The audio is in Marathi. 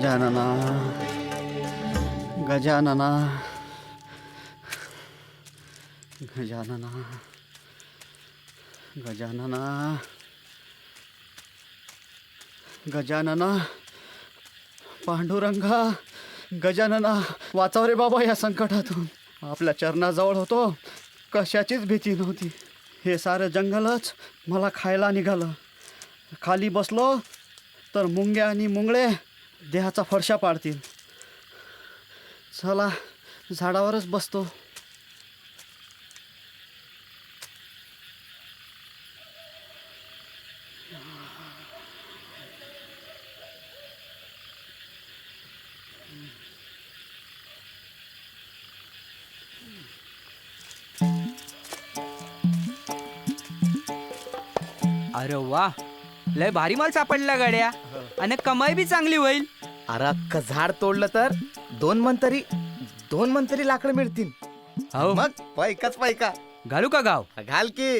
गजानना गजानना गजानना गजानना गजानना पांडुरंगा गजानना वाचव रे बाबा या संकटातून. आपल्या चरणाजवळ होतो, कशाचीच भीती नव्हती. हे सारं जंगलच मला खायला निघालं. खाली बसलो तर मुंग्या आणि मुंगळे देहाचा फरशा पाडतील. चला झाडावरच बसतो. अरे वा, लय भारी माल सापडला गाड्या आणि कमाई बी चांगली होईल. अरे अख्खं झाड तोडलं तर दोन मन तरी लाकडं मिळतील. हो मग पैकाच पैका. घालू का गाव? घाल की.